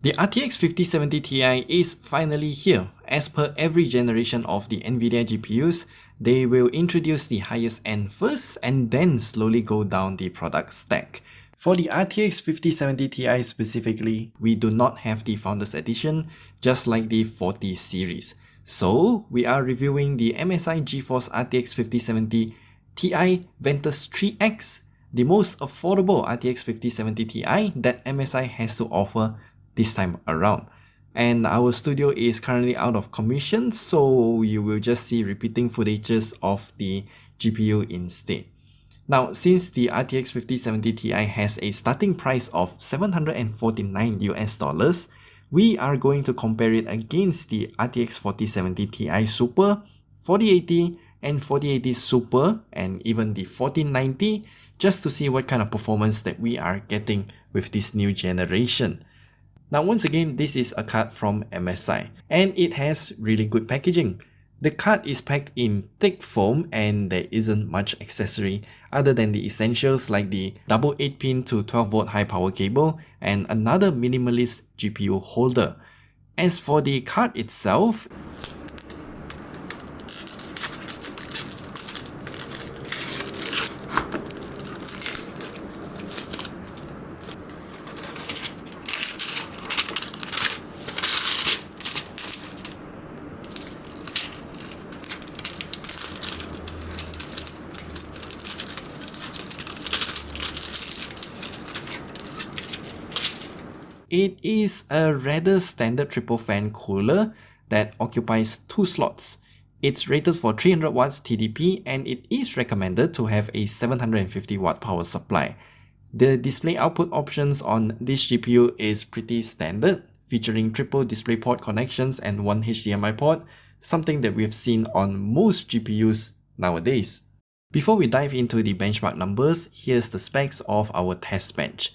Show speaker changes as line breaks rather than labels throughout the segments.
The RTX 5070 Ti is finally here. As per every generation of the NVIDIA GPUs, they will introduce the highest end first and then slowly go down the product stack. For the RTX 5070 Ti specifically, we do not have the Founders Edition, just like the 40 series. So, we are reviewing the MSI GeForce RTX 5070 Ti Ventus 3X, the most affordable RTX 5070 Ti that MSI has to offer this time around. And our studio is currently out of commission, so you will just see repeating footages of the GPU instead. Now, since the RTX 5070 Ti has a starting price of $749 US, we are going to compare it against the RTX 4070 Ti Super, 4080 and 4080 Super, and even the 4090, just to see what kind of performance that we are getting with this new generation. Now, once again, this is a card from MSI, and it has really good packaging. The card is packed in thick foam and there isn't much accessory other than the essentials like the double 8-pin to 12V high power cable and another minimalist GPU holder. As for the card itself, it is a rather standard triple fan cooler that occupies 2 slots. It's rated for 300 watts TDP and it is recommended to have a 750 watt power supply. The display output options on this GPU is pretty standard, featuring triple DisplayPort connections and 1 HDMI port, something that we've seen on most GPUs nowadays. Before we dive into the benchmark numbers, here's the specs of our test bench.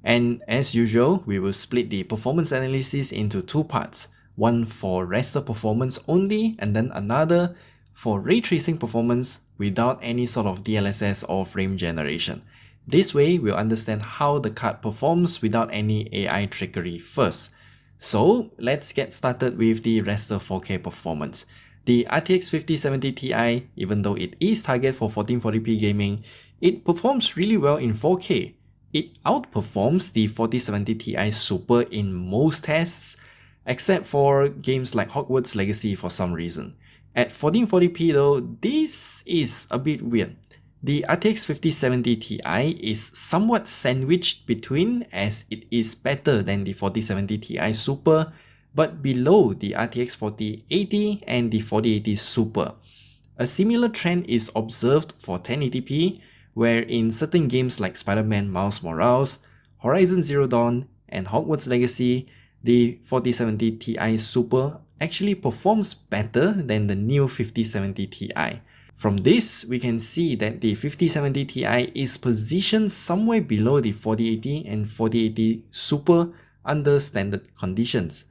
And as usual, we will split the performance analysis into 2 parts, one for raster performance only and then another for ray tracing performance without any sort of DLSS or frame generation. This way, we'll understand how the card performs without any AI trickery first. So let's get started with the raster 4K performance. The RTX 5070 Ti, even though it is targeted for 1440p gaming, it performs really well in 4K. It outperforms the 4070 Ti Super in most tests, except for games like Hogwarts Legacy for some reason. At 1440p though, this is a bit weird. The RTX 5070 Ti is somewhat sandwiched between, as it is better than the 4070 Ti Super, but below the RTX 4080 and the 4080 Super. A similar trend is observed for 1080p, where in certain games like Spider-Man Miles Morales, Horizon Zero Dawn, and Hogwarts Legacy, the 4070 Ti Super actually performs better than the new 5070 Ti. From this, we can see that the 5070 Ti is positioned somewhere below the 4080 and 4080 Super under standard conditions.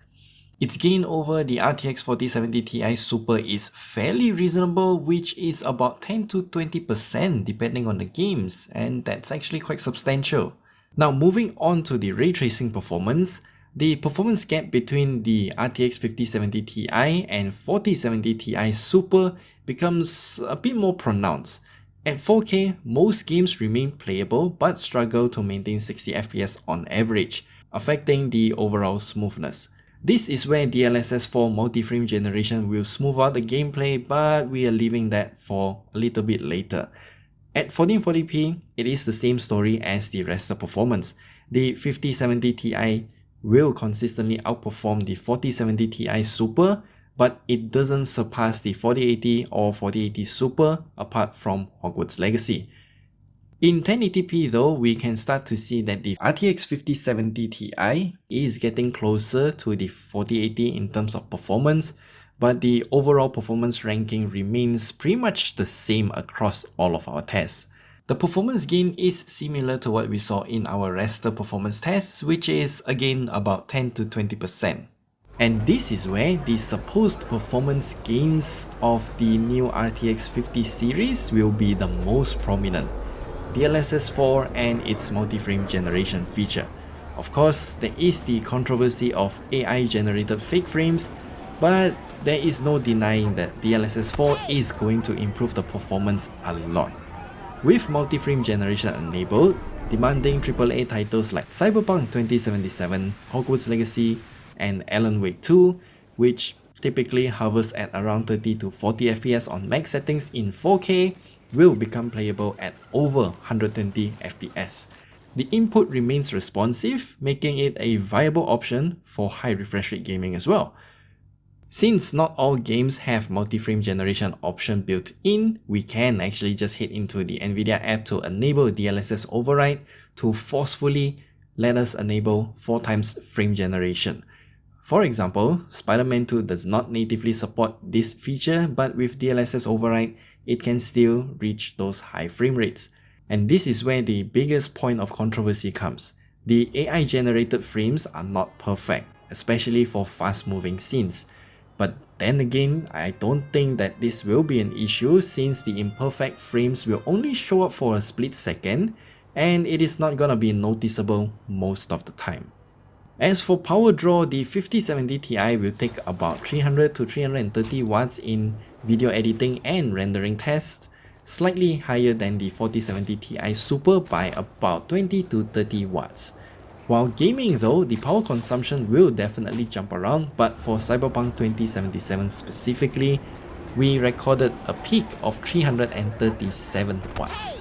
Its gain over the RTX 4070 Ti Super is fairly reasonable, which is about 10 to 20% depending on the games, and that's actually quite substantial. Now, moving on to the ray tracing performance, the performance gap between the RTX 5070 Ti and 4070 Ti Super becomes a bit more pronounced. At 4K, most games remain playable but struggle to maintain 60 FPS on average, affecting the overall smoothness. This is where DLSS 4 multi-frame generation will smooth out the gameplay, but we are leaving that for a little bit later. At 1440p, it is the same story as the raster performance. The 5070 Ti will consistently outperform the 4070 Ti Super, but it doesn't surpass the 4080 or 4080 Super apart from Hogwarts Legacy. In 1080p though, we can start to see that the RTX 5070 Ti is getting closer to the 4080 in terms of performance, but the overall performance ranking remains pretty much the same across all of our tests. The performance gain is similar to what we saw in our raster performance tests, which is again about 10 to 20%. And this is where the supposed performance gains of the new RTX 50 series will be the most prominent. DLSS 4 and its multi-frame generation feature. Of course, there is the controversy of AI generated fake frames, but there is no denying that DLSS 4 is going to improve the performance a lot. With multi-frame generation enabled, demanding AAA titles like Cyberpunk 2077, Hogwarts Legacy, and Alan Wake 2, which typically hovers at around 30 to 40 FPS on max settings in 4K, will become playable at over 120 FPS. The input remains responsive, making it a viable option for high refresh rate gaming as well. Since not all games have multi-frame generation option built in, we can actually just head into the NVIDIA app to enable DLSS override to forcefully let us enable 4x frame generation. For example, Spider-Man 2 does not natively support this feature, but with DLSS override, it can still reach those high frame rates. And this is where the biggest point of controversy comes. The AI generated frames are not perfect, especially for fast-moving scenes. But then again, I don't think that this will be an issue since the imperfect frames will only show up for a split second and it is not gonna be noticeable most of the time. As for power draw, the 5070 Ti will take about 300 to 330 watts in video editing and rendering tests, slightly higher than the 4070 Ti Super by about 20 to 30 watts. While gaming though, the power consumption will definitely jump around, but for Cyberpunk 2077 specifically, we recorded a peak of 337 watts.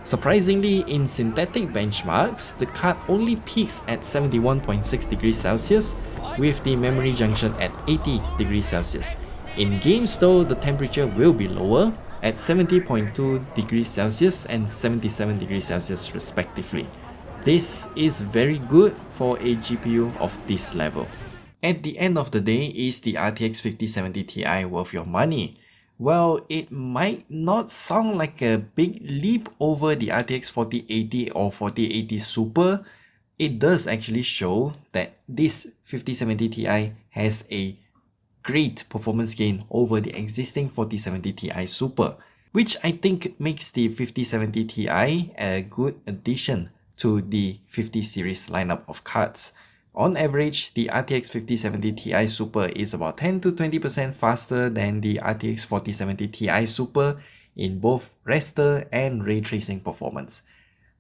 Surprisingly, in synthetic benchmarks, the card only peaks at 71.6 degrees Celsius with the memory junction at 80 degrees Celsius. In games though, the temperature will be lower at 70.2 degrees Celsius and 77 degrees Celsius respectively. This is very good for a GPU of this level. At the end of the day, is the RTX 5070 Ti worth your money? Well, it might not sound like a big leap over the RTX 4080 or 4080 Super. It does actually show that this 5070 Ti has a great performance gain over the existing 4070 Ti Super, which I think makes the 5070 Ti a good addition to the 50 series lineup of cards. On average, the RTX 5070 Ti Super is about 10 to 20% faster than the RTX 4070 Ti Super in both raster and ray tracing performance.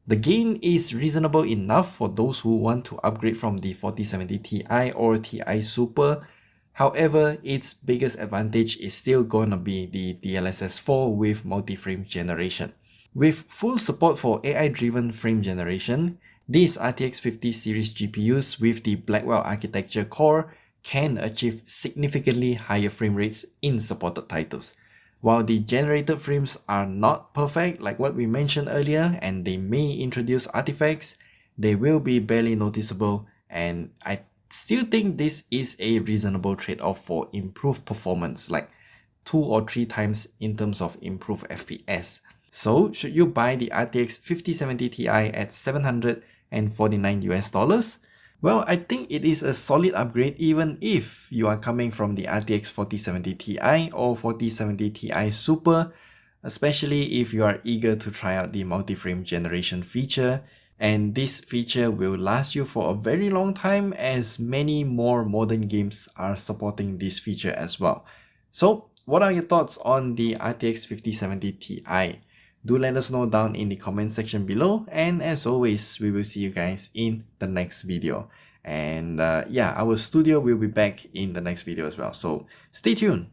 The gain is reasonable enough for those who want to upgrade from the 4070 Ti or Ti Super. However, its biggest advantage is still gonna be the DLSS 4 with multi-frame generation. With full support for AI-driven frame generation, these RTX 50 series GPUs with the Blackwell architecture core can achieve significantly higher frame rates in supported titles. While the generated frames are not perfect like what we mentioned earlier and they may introduce artifacts, they will be barely noticeable, and I still think this is a reasonable trade-off for improved performance, like 2 or 3 times in terms of improved FPS. So, should you buy the RTX 5070 Ti at $749 US? Well, I think it is a solid upgrade even if you are coming from the RTX 4070 Ti or 4070 Ti Super, especially if you are eager to try out the multi-frame generation feature. And this feature will last you for a very long time as many more modern games are supporting this feature as well. So, what are your thoughts on the RTX 5070 Ti? Do let us know down in the comment section below, and as always, we will see you guys in the next video. And yeah, our studio will be back in the next video as well, so stay tuned.